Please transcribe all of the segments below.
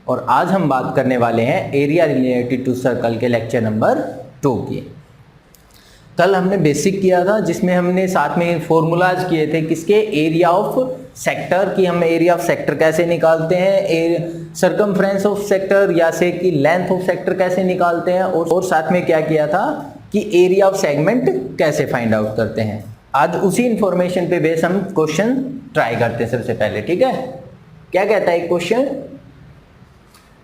और आज हम बात करने वाले हैं एरिया रिलेटेड टू सर्कल के लेक्चर नंबर 2 की। कल हमने बेसिक किया था जिसमें हमने साथ में फॉर्मूलाज किए थे किसके, एरिया ऑफ सेक्टर की। हम एरिया ऑफ सेक्टर कैसे निकालते हैं, सरकमफ्रेंस ऑफ सेक्टर या से कि लेंथ ऑफ सेक्टर कैसे निकालते हैं, और साथ में क्या किया था कि एरिया ऑफ सेगमेंट कैसे फाइंड आउट करते हैं। आज उसी इंफॉर्मेशन पे बेस हम क्वेश्चन ट्राई करते हैं सबसे पहले, ठीक है। क्या कहता है question,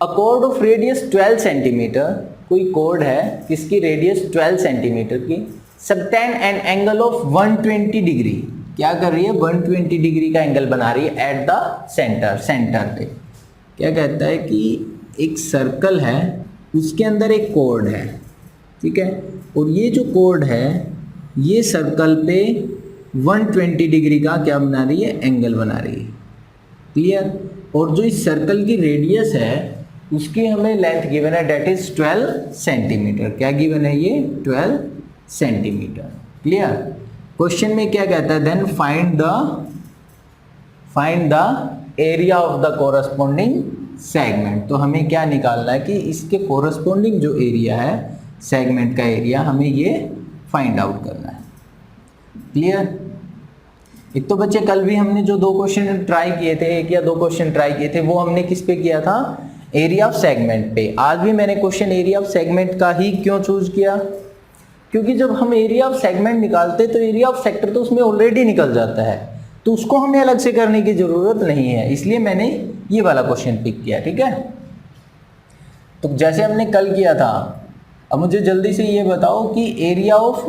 a cord of radius 12 centimetre, कोई कॉर्ड है जिसकी रेडियस 12 सेंटीमीटर की, subtend an angle of 120 degree, क्या कर रही है 120 डिग्री का एंगल बना रही है एट द सेंटर पे। क्या कहता है कि एक सर्कल है उसके अंदर एक कॉर्ड है, ठीक है, और ये जो कॉर्ड है ये सर्कल पे 120 डिग्री का क्या बना रही है, एंगल बना रही है, क्लियर। और जो इस सर्कल की रेडियस है उसकी हमें लेंथ गिवन है, डेट इज 12 सेंटीमीटर। क्या गिवन है ये 12 सेंटीमीटर, क्लियर। क्वेश्चन में क्या कहता है, then find the area of the corresponding segment. तो हमें क्या निकालना है कि इसके कोरस्पॉन्डिंग जो एरिया है सेगमेंट का एरिया, हमें ये फाइंड आउट करना है, क्लियर। एक तो बच्चे कल भी हमने जो 2 क्वेश्चन ट्राई किए थे, 1 या 2 क्वेश्चन ट्राई किए थे, वो हमने किस पे किया था, एरिया ऑफ सेगमेंट पे। आज भी मैंने क्वेश्चन एरिया ऑफ सेगमेंट का ही क्यों चूज किया, क्योंकि जब हम एरिया ऑफ सेगमेंट निकालते तो एरिया ऑफ सेक्टर तो उसमें ऑलरेडी निकल जाता है, तो उसको हमें अलग से करने की जरूरत नहीं है, इसलिए मैंने ये वाला क्वेश्चन पिक किया, ठीक है। तो जैसे हमने कल किया था, अब मुझे जल्दी से ये बताओ कि एरिया ऑफ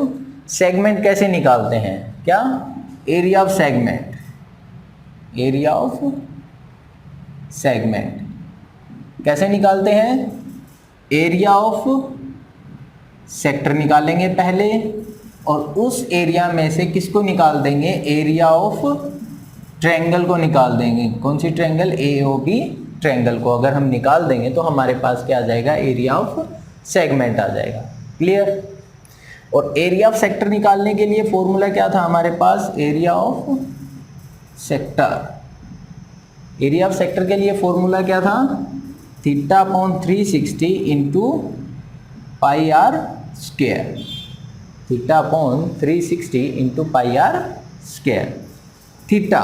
सेगमेंट कैसे निकालते हैं। क्या, area of segment, area of segment कैसे निकालते हैं, एरिया ऑफ सेक्टर निकालेंगे पहले, और उस एरिया में से किसको निकाल देंगे, एरिया ऑफ ट्रायंगल को निकाल देंगे। कौन सी ट्रायंगल, AOB ट्रायंगल को अगर हम निकाल देंगे तो हमारे पास क्या आ जाएगा, एरिया ऑफ सेगमेंट आ जाएगा, क्लियर। और एरिया ऑफ सेक्टर निकालने के लिए फॉर्मूला क्या था हमारे पास, area of sector. Area of sector के लिए फॉर्मूला क्या था, θ/360 into pi are square, θ/360 into pi are square. Theta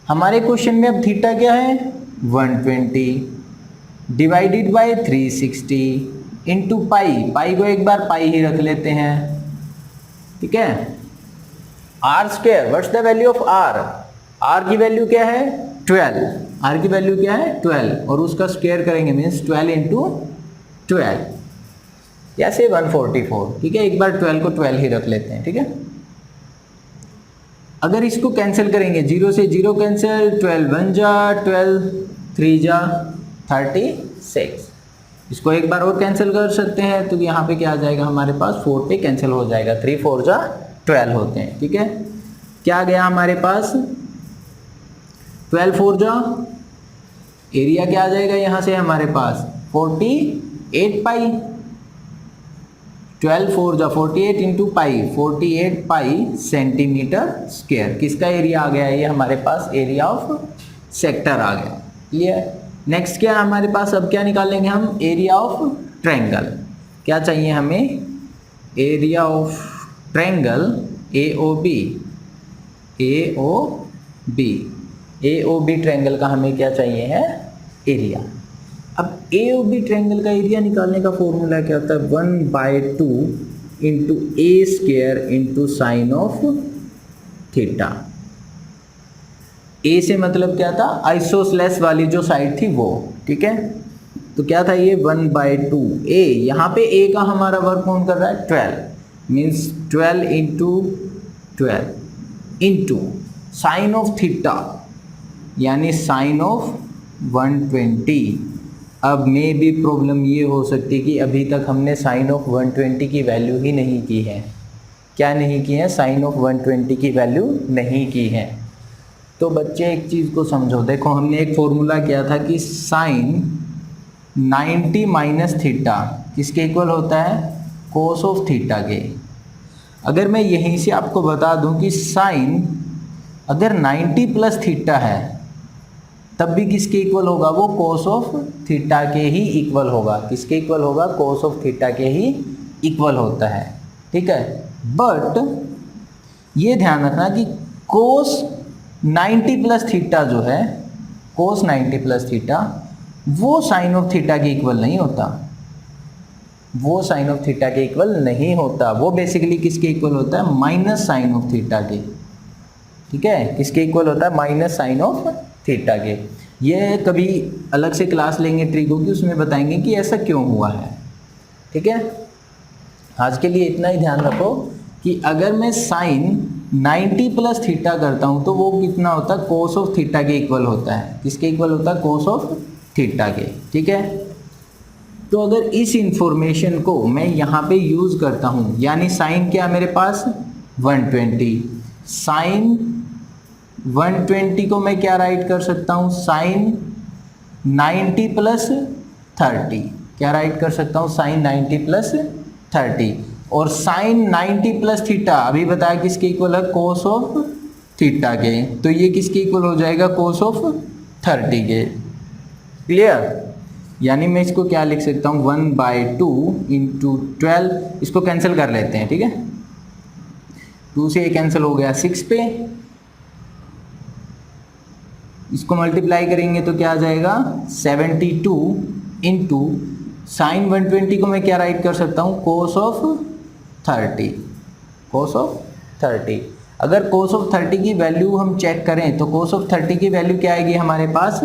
हमारे क्वेश्चन में अब थीटा क्या है 120 डिवाइडेड बाय 360 इंटू पाई को एक बार पाई ही रख लेते हैं, ठीक है। R square, what's the value of R, R की वैल्यू क्या है 12, आर की वैल्यू क्या है 12, और उसका स्क्वायर करेंगे मीन्स 12 इंटू 12 या से 144, ठीक है। एक बार 12 को 12 ही रख लेते हैं, ठीक है। अगर इसको कैंसिल करेंगे, 0 से 0 कैंसिल, 12 1 जा 12, 3 जा 36, इसको एक बार और कैंसिल कर सकते हैं, तो यहाँ पे क्या आ जाएगा हमारे पास 4 पे कैंसिल हो जाएगा, 3 4 जा 12 होते हैं, ठीक है। क्या आ गया हमारे पास 12 4 जा, एरिया क्या आ जाएगा यहाँ से हमारे पास 48 पाई, 12 4 जा 48 इंटू पाई, 48 पाई सेंटीमीटर स्क्वायर। किसका एरिया आ गया, ये हमारे पास एरिया ऑफ सेक्टर आ गया, क्लियर। नेक्स्ट क्या हमारे पास, अब क्या निकालेंगे हम, एरिया ऑफ ट्रायंगल। क्या चाहिए हमें, area of triangle AOB triangle का हमें क्या चाहिए है, एरिया। अब AOB ट्रायंगल का एरिया निकालने का फॉर्मूला क्या होता है, 1/2 into A square into sine of theta. A से मतलब क्या था, आइसोसेलेस वाली जो साइड थी वो, ठीक है। तो क्या था ये 1/2 A, यहाँ पे A का हमारा वर्क कौन कर रहा है 12, means 12 into 12 into sine of theta यानी साइन ऑफ 120। अब में भी प्रॉब्लम ये हो सकती है कि अभी तक हमने साइन ऑफ 120 की वैल्यू ही नहीं की है। क्या नहीं की है, साइन ऑफ 120 की वैल्यू नहीं की है। तो बच्चे एक चीज़ को समझो, देखो हमने एक फॉर्मूला किया था कि साइन 90 माइनस थीटा किसके इक्वल होता है, कोस ऑफ थीटा के। अगर मैं यहीं से आपको बता दूं कि साइन अगर 90 प्लस थीटा है तब भी किसके इक्वल होगा वो, कोस ऑफ थीटा के ही इक्वल होगा। किसके इक्वल होगा, कोस ऑफ थीटा के ही इक्वल होता है, ठीक है। बट ये ध्यान रखना कि कोस 90 प्लस थीटा जो है, कोस 90 प्लस थीटा वो साइन ऑफ थीटा के इक्वल नहीं होता, वो साइन ऑफ थीटा के इक्वल नहीं होता। वो बेसिकली किसके इक्वल होता है, माइनस साइन ऑफ थीटा के, ठीक है। किसके इक्वल होता है, माइनस साइन ऑफ थीटा के। ये कभी अलग से क्लास लेंगे ट्रिगो की, उसमें बताएंगे कि ऐसा क्यों हुआ है, ठीक है। आज के लिए इतना ही ध्यान रखो कि अगर मैं साइन 90 प्लस थीटा करता हूं तो वो कितना होता है, कोस ऑफ थीटा के इक्वल होता है। किसके इक्वल होता है, कोस ऑफ थीटा के, ठीक है। तो अगर इस इंफॉर्मेशन को मैं यहाँ पे यूज करता हूँ, यानी साइन क्या मेरे पास 120, साइन 120 को मैं क्या राइट कर सकता हूँ, साइन 90 प्लस 30, क्या राइट कर सकता हूँ, साइन 90 प्लस 30। और साइन 90 प्लस थीटा अभी बताया किसके इक्वल है, कोस ऑफ थीटा के, तो ये किसके इक्वल हो जाएगा, कोस ऑफ 30 के। क्लियर, यानी मैं इसको क्या लिख सकता हूँ, 1/2 इंटू 12, इसको कैंसिल कर लेते हैं, ठीक है। 2 से ये कैंसिल हो गया 6 पे, इसको मल्टीप्लाई करेंगे तो क्या आ जाएगा 72 इंटू साइन 120 को मैं क्या राइट कर सकता हूँ, कोस ऑफ 30, कोस ऑफ 30। अगर कोस ऑफ 30 की वैल्यू हम चेक करें तो कोस ऑफ 30 की वैल्यू क्या आएगी हमारे पास,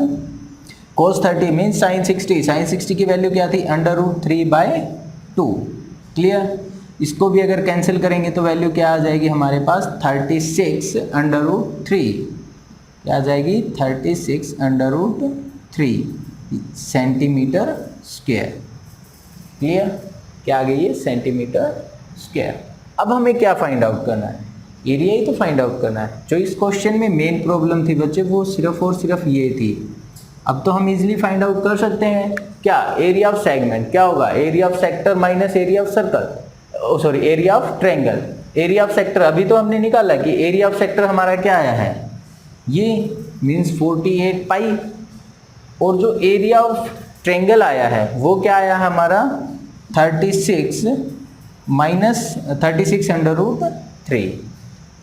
कोस 30 मीन्स साइन 60, साइन 60 की वैल्यू क्या थी, √3/2। क्लियर, इसको भी अगर कैंसिल करेंगे तो वैल्यू क्या आ जाएगी हमारे पास, 36√3, क्या आ जाएगी 36√3 सेंटीमीटर स्क्वायर। क्लियर, क्या आ गई है, सेंटीमीटर स्क्वायर। अब हमें क्या फाइंड आउट करना है, एरिया ही तो फाइंड आउट करना है। जो इस क्वेश्चन में मेन प्रॉब्लम थी बच्चे वो सिर्फ और सिर्फ ये थी। अब तो हम इजीली फाइंड आउट कर सकते हैं क्या, एरिया ऑफ सेगमेंट क्या होगा, area of sector minus area of circle, sorry area of triangle. Area of sector अभी तो हमने निकाला कि एरिया ऑफ सेक्टर हमारा क्या आया है, ये मीन्स 48 पाई, और जो एरिया ऑफ ट्रायंगल आया है वो क्या आया है हमारा 36 √3।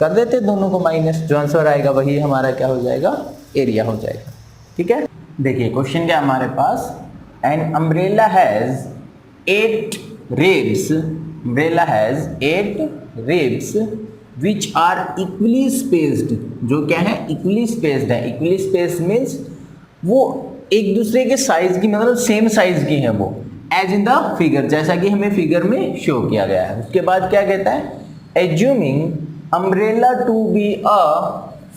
कर देते दोनों को माइनस, जो आंसर आएगा वही हमारा क्या हो जाएगा, एरिया हो जाएगा। ठीक है, देखिए क्वेश्चन क्या हमारे पास, an umbrella has 8 ribs, umbrella has 8 ribs which are equally spaced, जो क्या है इक्वली स्पेस्ड है। इक्वली स्पेस्ड मीन्स वो एक दूसरे के साइज की, मतलब सेम साइज की है वो, एज इन द फिगर, जैसा कि हमें फिगर में शो किया गया है। उसके बाद क्या कहता है, assuming umbrella to be a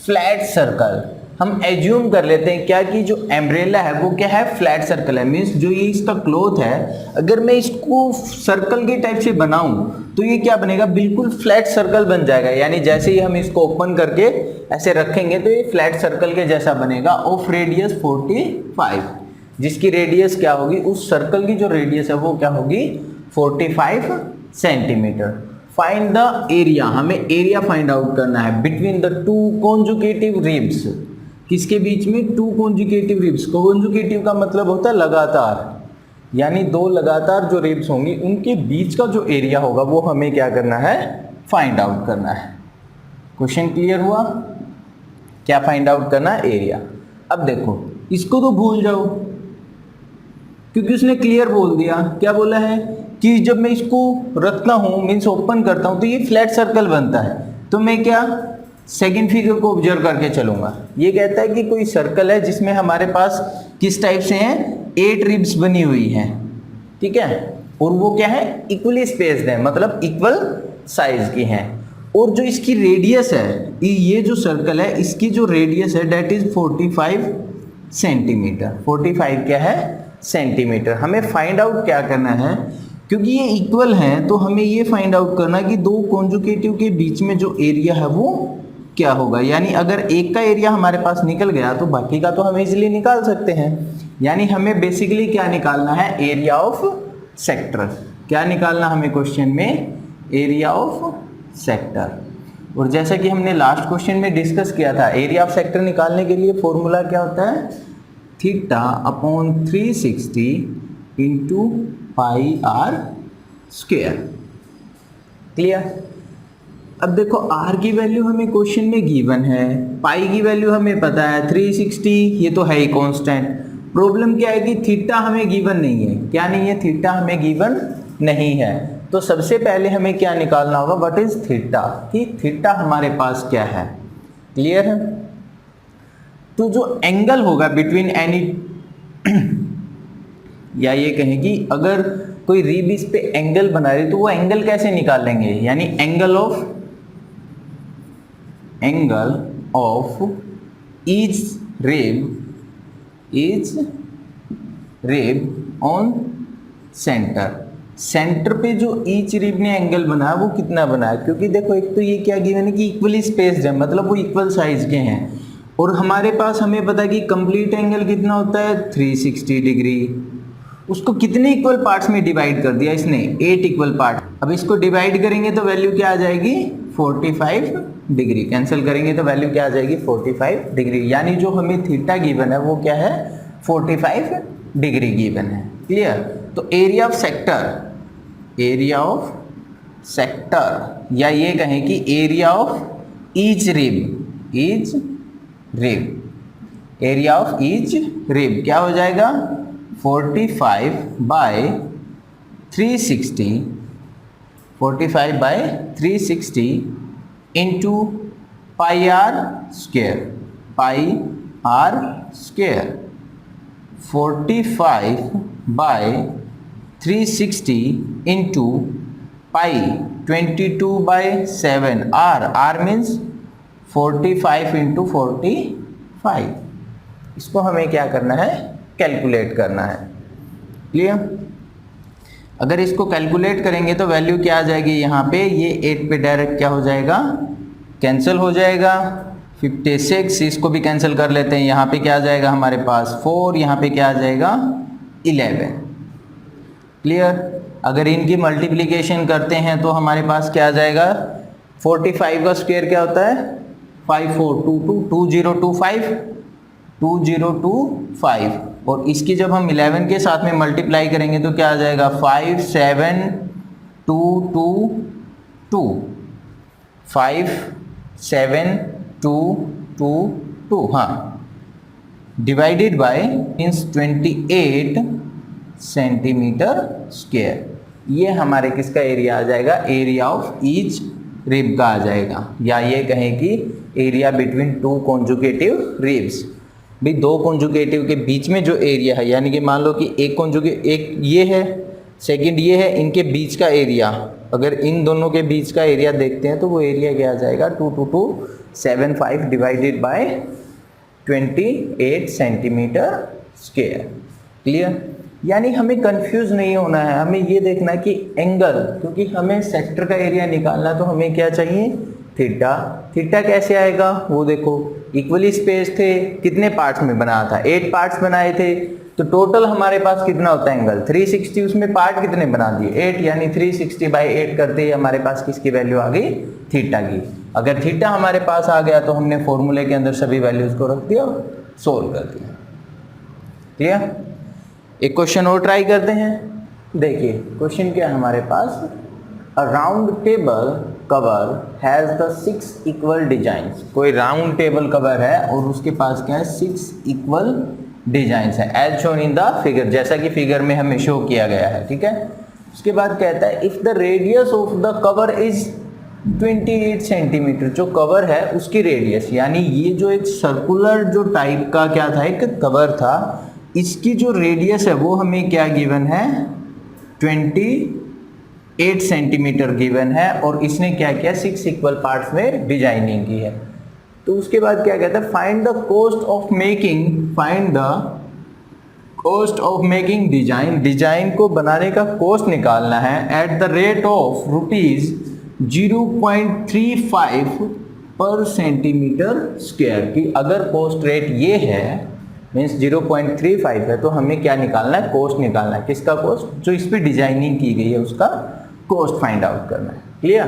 flat circle, हम एज्यूम कर लेते हैं क्या कि जो एम्ब्रेला है वो क्या है, फ्लैट सर्कल है। मीन्स जो ये इसका क्लॉथ है, अगर मैं इसको सर्कल के टाइप से बनाऊं तो ये क्या बनेगा, बिल्कुल फ्लैट सर्कल बन जाएगा। यानी जैसे ही हम इसको ओपन करके ऐसे रखेंगे तो ये फ्लैट सर्कल के जैसा बनेगा, ऑफ रेडियस 45, जिसकी रेडियस क्या होगी, उस सर्कल की जो रेडियस है वो क्या होगी 45 सेंटीमीटर। फाइंड द एरिया, हमें एरिया फाइंड आउट करना है between the two conjugative ribs, किसके बीच में, टू कॉन्जुगेटिव रिब्स। कॉन्जुगेटिव का मतलब होता है लगातार, यानी दो लगातार जो रिब्स होंगी उनके बीच का जो एरिया होगा वो हमें क्या करना है, फाइंड आउट करना है। क्वेश्चन क्लियर हुआ, क्या फाइंड आउट करना है, एरिया। अब देखो इसको तो भूल जाओ क्योंकि उसने क्लियर बोल दिया, क्या बोला है कि जब मैं इसको रखता हूं मीन्स ओपन करता हूं तो ये फ्लैट सर्कल बनता है। तो मैं क्या सेकंड फिगर को ऑब्जर्व करके चलूंगा, ये कहता है कि कोई सर्कल है जिसमें हमारे पास किस टाइप से हैं, 8 रिब्स बनी हुई हैं, ठीक है, और वो क्या है इक्वली स्पेस्ड है, मतलब इक्वल साइज की हैं। और जो इसकी रेडियस है, ये जो सर्कल है इसकी जो रेडियस है डेट इज 45 सेंटीमीटर। 45 क्या है, सेंटीमीटर। हमें फाइंड आउट क्या करना है, क्योंकि ये इक्वल हैं तो हमें ये फाइंड आउट करना है कि दो कॉन्जुगेटिव के बीच में जो एरिया है वो क्या होगा। यानी अगर एक का एरिया हमारे पास निकल गया तो बाकी का तो हम इजीली निकाल सकते हैं। यानी हमें बेसिकली क्या निकालना है, एरिया ऑफ सेक्टर। क्या निकालना हमें क्वेश्चन में, एरिया ऑफ सेक्टर। और जैसा कि हमने लास्ट क्वेश्चन में डिस्कस किया था, एरिया ऑफ सेक्टर निकालने के लिए फॉर्मूला क्या होता है, theta upon 360 into pi are square. Clear. अब देखो आर की वैल्यू हमें क्वेश्चन में गिवन है, पाई की वैल्यू हमें पता है 360, ये तो है ही कांस्टेंट। प्रॉब्लम क्या है कि थीटा हमें गिवन नहीं है। क्या नहीं है? थीटा हमें गिवन नहीं है। तो सबसे पहले हमें क्या निकालना होगा? व्हाट इज थीटा, कि थीटा हमारे पास क्या है। क्लियर है। तो जो एंगल होगा बिटवीन एनी या ये कहें कि अगर कोई रिब इस पे एंगल बना रही तो वो एंगल कैसे निकालेंगे, यानी angle of each rib on centre पे जो ईच रिब ने एंगल बनाया वो कितना बनाया, क्योंकि देखो एक तो ये क्या गिवन है कि इक्वली स्पेस्ड है, मतलब वो इक्वल साइज के हैं। और हमारे पास हमें पता है कि कंप्लीट एंगल कितना होता है 360 डिग्री। उसको कितने इक्वल पार्ट्स में डिवाइड कर दिया इसने? 8 इक्वल पार्ट। अब इसको डिवाइड करेंगे तो वैल्यू क्या आ जाएगी? 45 डिग्री। कैंसिल करेंगे तो वैल्यू क्या आ जाएगी? 45 डिग्री। यानी जो हमें थीटा गिवन है वो क्या है? 45 डिग्री गिवन है। क्लियर। तो एरिया ऑफ सेक्टर या ये कहें कि एरिया ऑफ ईच रिब क्या हो जाएगा? 45 by 360 into pi are square 45 by 360 into pi 22/7 R means 45 into 45। इसको हमें क्या करना है? कैलकुलेट करना है। क्लियर। अगर इसको कैलकुलेट करेंगे तो वैल्यू क्या आ जाएगी? यहाँ पे ये 8 पे डायरेक्ट क्या हो जाएगा? कैंसिल हो जाएगा। 56 इसको भी कैंसिल कर लेते हैं। यहाँ पे क्या आ जाएगा हमारे पास? 4। यहाँ पे क्या आ जाएगा? 11। क्लियर। अगर इनकी मल्टीप्लिकेशन करते हैं तो हमारे पास क्या आ जाएगा? 45 का स्क्वायर क्या होता है? 2025 और इसकी जब हम 11 के साथ में मल्टीप्लाई करेंगे तो क्या आ जाएगा? 57222 हाँ, divided by means 28 centimetre square. ये हमारे किसका एरिया आ जाएगा? एरिया ऑफ ईच रिब का आ जाएगा, या ये कहें कि एरिया बिटवीन 2 कॉन्जुगेटिव रिब्स। भाई 2 कॉन्जुगेटिव के बीच में जो एरिया है, यानी कि मान लो कि एक ये है, सेकंड ये है, इनके बीच का एरिया, अगर इन दोनों के बीच का एरिया देखते हैं तो वो एरिया क्या आ जाएगा? 22275 divided by 28 centimetre square. Clear. यानी हमें कंफ्यूज नहीं होना है, हमें ये देखना है कि एंगल, क्योंकि हमें सेक्टर का एरिया निकालना तो हमें क्या चाहिए? थीटा। थीटा कैसे आएगा? वो देखो इक्वली स्पेस थे, कितने पार्ट्स में बनाया था? 8 पार्ट्स बनाए थे, तो टोटल हमारे पास कितना होता है एंगल? 360। उसमें पार्ट कितने बना दिए? 8, यानी 360/8 करते ही हमारे पास किसकी वैल्यू आ गई? थीटा की। अगर थीटा हमारे पास आ गया तो हमने फॉर्मूले के अंदर सभी वैल्यूज को रख दिया, सोल्व कर दिया। क्लियर। एक क्वेश्चन और ट्राई करते हैं। देखिए क्वेश्चन क्या है हमारे पास? A round table cover has the 6 equal designs. कोई राउंड टेबल कवर है और उसके पास क्या है? 6 इक्वल डिजाइन्स है, as shown in the figure, जैसा कि फिगर में हमें शो किया गया है। ठीक है। उसके बाद कहता है if the radius of the cover is 28 centimetre. जो कवर है उसकी रेडियस, यानी ये जो एक सर्कुलर जो टाइप का क्या था, एक कवर था, इसकी जो रेडियस है वो हमें क्या गिवन है? 28 सेंटीमीटर गिवन है, और इसने क्या किया? 6 इक्वल पार्ट्स में डिजाइनिंग की है। तो उसके बाद क्या कहता है? Find the cost of making design को बनाने का कॉस्ट निकालना है एट द रेट ऑफ ₹0.35 पर सेंटीमीटर स्क्वायर की। अगर कॉस्ट रेट ये है मीन्स 0.35 है तो हमें क्या निकालना है? कॉस्ट निकालना है। किसका कॉस्ट? जो इस पर डिजाइनिंग की गई है उसका कॉस्ट फाइंड आउट करना है। क्लियर।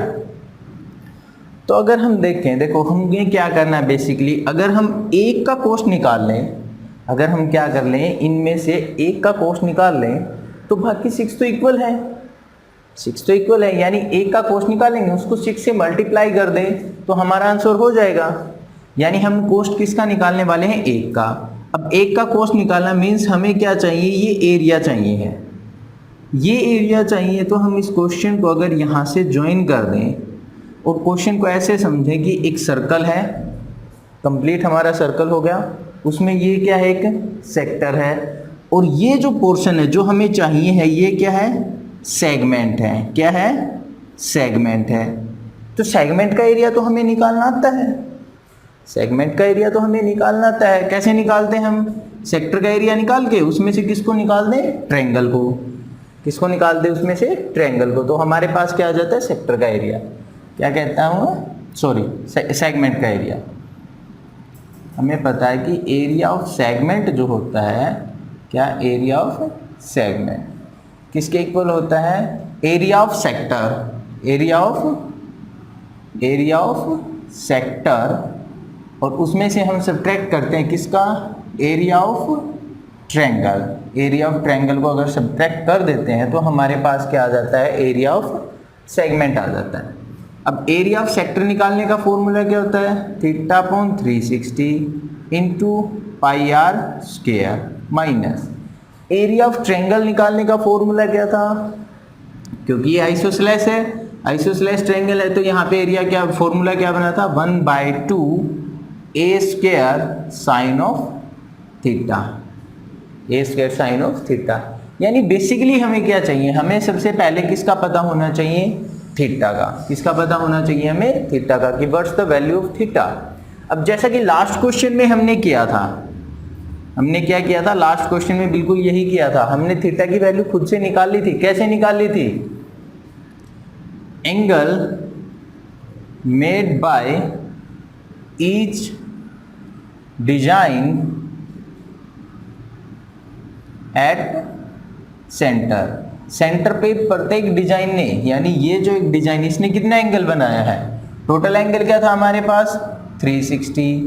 तो अगर हम देखें, देखो हमें क्या करना है बेसिकली, अगर हम एक का कॉस्ट निकाल लें, अगर हम क्या कर लें, इनमें से एक का कोष निकाल लें तो बाकी 6 तो इक्वल है, 6 तो इक्वल है, यानी एक का कोष निकालेंगे उसको 6 से मल्टीप्लाई कर दें तो हमारा आंसर हो जाएगा। यानी हम कोष्ट किसका निकालने वाले हैं, एक का। अब एक का कोष्ट निकालना मीन्स हमें क्या चाहिए, ये एरिया चाहिए है, ये एरिया चाहिए। तो हम इस क्वेश्चन को अगर यहाँ से ज्वाइन कर दें और क्वेश्चन को ऐसे समझें कि एक सर्कल है, कंप्लीट हमारा सर्कल हो गया, उसमें ये क्या है, एक सेक्टर है, और ये जो पोर्शन है जो हमें चाहिए है ये क्या है, सेगमेंट है। क्या है, सेगमेंट है। तो सेगमेंट का एरिया तो हमें निकालना आता है, सेगमेंट का एरिया तो हमें निकालना आता है। कैसे निकालते हैं हम, सेक्टर का एरिया निकाल के उसमें से किसको निकाल दें, ट्रायंगल को। किसको निकाल दें उसमें से, ट्रायंगल को। तो हमारे पास क्या आ जाता है, सेक्टर का एरिया। क्या कहता हूँ, सॉरी, सेगमेंट का एरिया। हमें पता है कि एरिया ऑफ सेगमेंट जो होता है, क्या, एरिया ऑफ सेगमेंट किसके इक्वल होता है, area of sector, area of sector, और उसमें से हम सब्ट्रैक्ट करते हैं किसका, area of triangle. Area of triangle को अगर सब्ट्रैक्ट कर देते हैं तो हमारे पास क्या आ जाता है, एरिया ऑफ सेगमेंट आ जाता है। अब एरिया ऑफ सेक्टर निकालने का फॉर्मूला क्या होता है, theta upon 360 into pi are square minus area of triangle निकालने का फॉर्मूला क्या था, क्योंकि ये आइसोसेलेस है, आइसोसेलेस ट्रायंगल है, तो यहाँ पे एरिया क्या, फॉर्मूला क्या बना था, 1/2 ए square sine of theta, A square sine of theta. यानी बेसिकली हमें क्या चाहिए, हमें सबसे पहले किसका पता होना चाहिए, थीटा का। किसका पता होना चाहिए हमें, थीटा का, कि what's the value of theta. अब जैसा कि लास्ट क्वेश्चन में हमने किया था, हमने क्या किया था, लास्ट क्वेश्चन में बिल्कुल यही किया था, हमने थीटा की वैल्यू खुद से निकाल ली थी। कैसे निकाल ली थी, angle made by each design at centre. Centre पे प्रत्येक डिजाइन ने, यानी ये जो एक डिजाइन, इसने कितना एंगल बनाया है, टोटल एंगल क्या था हमारे पास 360,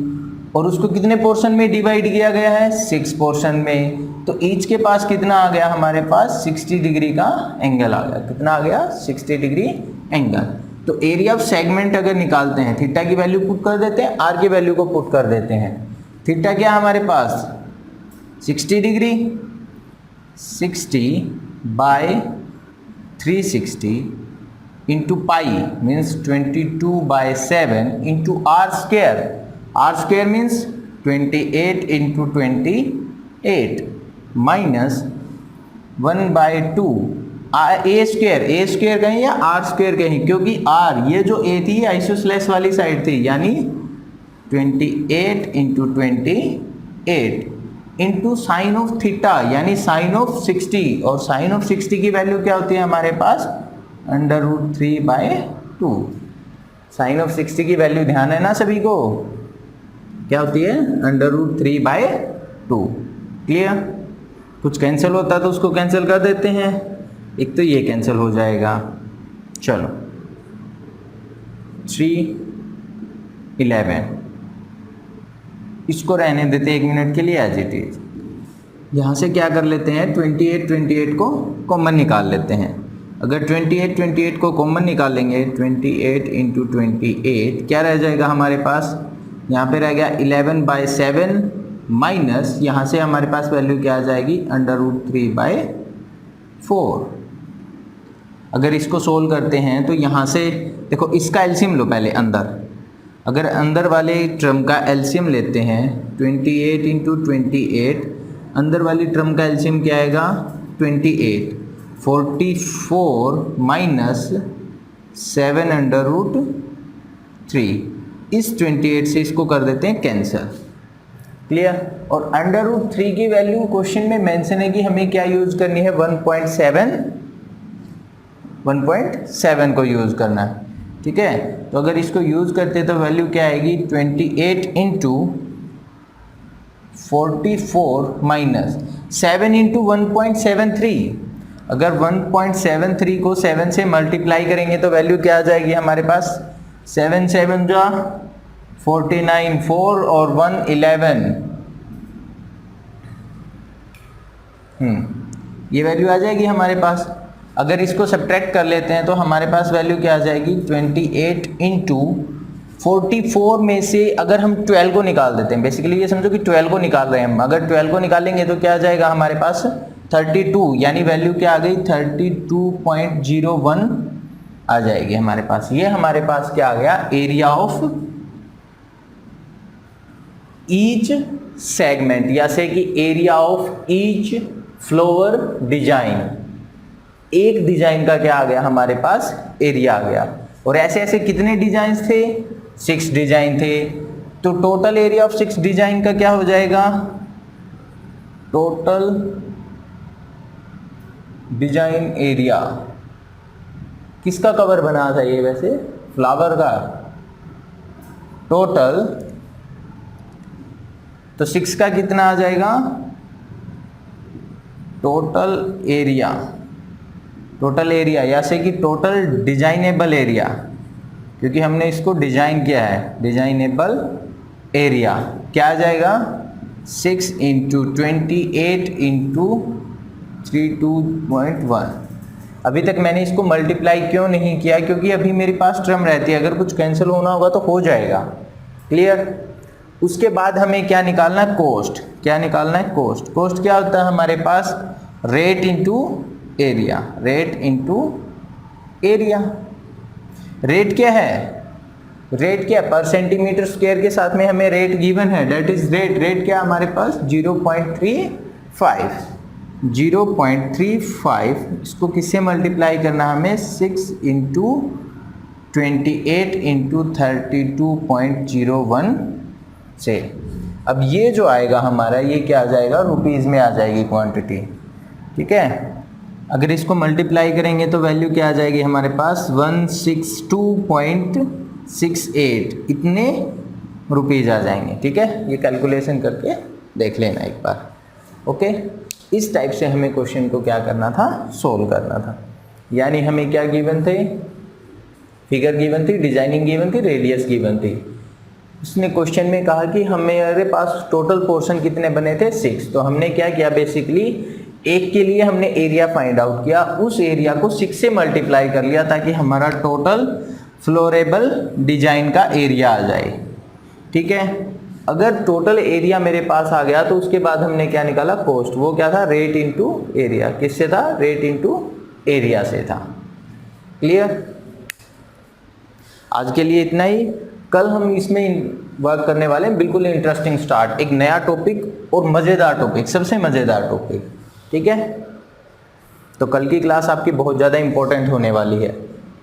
और उसको कितने पोर्शन में डिवाइड किया गया है, 6 पोर्शन में। तो ईच के पास कितना आ गया हमारे पास, 60 डिग्री का एंगल आ गया। कितना आ गया, 60 डिग्री एंगल। तो एरिया ऑफ सेगमेंट अगर निकालते हैं, थीटा की वैल्यू पुट कर देते हैं, आर की वैल्यू को पुट कर देते हैं। थीटा क्या हमारे पास 60 degree, 60 by 360 into pi means 22/7 into r square, r square means 28 into 28 minus 1/2 A square कहें या आर स्क्वायर कहें, क्योंकि आर ये जो ए थी आइसोसेलेस वाली साइड थी, यानी 28 into 28 into sine of theta यानी साइन ऑफ 60, और साइन ऑफ 60 की वैल्यू क्या होती है हमारे पास, √3/2। साइन ऑफ 60 की वैल्यू ध्यान है ना सभी को, क्या होती है, √3/2। क्लियर, कुछ कैंसिल होता है तो उसको कैंसिल कर देते हैं, एक तो ये कैंसिल हो जाएगा। चलो 311 इसको रहने देते 1 मिनट के लिए एज इट इज। यहाँ से क्या कर लेते हैं, 28 को कॉमन निकाल लेते हैं। अगर 28 को कॉमन निकालेंगे, 28 इंटू 28 क्या रह जाएगा हमारे पास, यहाँ पे रह गया 11/7 माइनस, यहाँ से हमारे पास वैल्यू क्या आ जाएगी, √3/4। अगर इसको सोल्व करते हैं तो यहाँ से देखो, इसका एलसीएम लो पहले अंदर। अगर अंदर वाले टर्म का एलसीएम लेते हैं 28 इंटू 28, अंदर वाली टर्म का एलसीएम क्या आएगा 28, 44 माइनस 7/3। इस 28 से इसको कर देते हैं कैंसिल। क्लियर, और √3 की वैल्यू क्वेश्चन में मेंशन है कि हमें क्या यूज करनी है, 1.7 को यूज करना है। ठीक है, तो अगर इसको यूज करते तो वैल्यू क्या आएगी, 28 इंटू 44 माइनस 7 इंटू 1.73। अगर 1.73 को 7 से मल्टीप्लाई करेंगे तो वैल्यू क्या आ जाएगी हमारे पास, 7 7 जा 49, 4 और 1 11, ये वैल्यू आ जाएगी हमारे पास। अगर इसको सब्ट्रैक्ट कर लेते हैं तो हमारे पास वैल्यू क्या आ जाएगी, 28 इंटू 44 में से अगर हम 12 को निकाल देते हैं, बेसिकली ये समझो कि 12 को निकाल रहे हैं हम, अगर 12 को निकालेंगे तो क्या आ जाएगा हमारे पास 32, यानी वैल्यू क्या आ गई 32.01 आ जाएगी हमारे पास। ये हमारे पास क्या आ गया, एरिया ऑफ ईच सेगमेंट, या से कि area of each flower design. एक डिजाइन का क्या आ गया हमारे पास, एरिया आ गया। और ऐसे ऐसे कितने डिजाइन थे, 6 डिजाइन थे। तो टोटल एरिया ऑफ 6 डिजाइन का क्या हो जाएगा, टोटल डिजाइन एरिया किसका कवर बना था ये, वैसे फ्लावर का टोटल, तो 6 का कितना आ जाएगा, टोटल एरिया, टोटल एरिया या से कि टोटल डिजाइनेबल एरिया, क्योंकि हमने इसको डिजाइन किया है, डिजाइनेबल एरिया क्या आ जाएगा 6 इंटू 28 इंटू 32.1। अभी तक मैंने इसको मल्टीप्लाई क्यों नहीं किया, क्योंकि अभी मेरे पास टर्म रहती है, अगर कुछ कैंसिल होना होगा तो हो जाएगा। क्लियर। उसके बाद हमें क्या निकालना है, कोस्ट। क्या निकालना है, कोस्ट। कोस्ट क्या होता है हमारे पास, rate into area, rate into area. Rate क्या है, रेट क्या पर सेंटीमीटर स्क्वायर के साथ में हमें रेट गिवन है, दैट इज रेट। रेट क्या हमारे पास 0.35, 0.35। इसको किससे मल्टीप्लाई करना हमें, 6 इंटू 28 इंटू 32.01 से। अब ये जो आएगा हमारा, ये क्या आ जाएगा, रुपीज़ में आ जाएगी क्वांटिटी। ठीक है। अगर इसको मल्टीप्लाई करेंगे तो वैल्यू क्या आ जाएगी हमारे पास, 162.68, इतने रुपीज़ आ जाएंगे। ठीक है, ये कैलकुलेशन करके देख लेना एक बार। ओके, इस टाइप से हमें क्वेश्चन को क्या करना था, सोल्व करना था। यानी हमें क्या गिवन थे, फिगर गिवन थी, डिजाइनिंग गिवन थी, रेडियस गिवन थी। उसने क्वेश्चन में कहा कि हमारे पास टोटल पोर्शन कितने बने थे, 6। तो हमने क्या किया, बेसिकली एक के लिए हमने एरिया फाइंड आउट किया, उस एरिया को 6 से मल्टीप्लाई कर लिया ताकि हमारा टोटल फ्लोरेबल डिजाइन का एरिया आ जाए। ठीक है। अगर टोटल एरिया मेरे पास आ गया तो उसके बाद हमने क्या निकाला, कोस्ट। वो क्या था, रेट इनटू एरिया। किससे था, रेट इनटू एरिया से था। क्लियर। आज के लिए इतना ही। कल हम इसमें वर्क करने वाले हैं, बिल्कुल इंटरेस्टिंग स्टार्ट, एक नया टॉपिक और मज़ेदार टॉपिक, सबसे मज़ेदार टॉपिक। ठीक है। तो कल की क्लास आपकी बहुत ज़्यादा इंपॉर्टेंट होने वाली है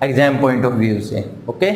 एग्जाम पॉइंट ऑफ व्यू से। ओके।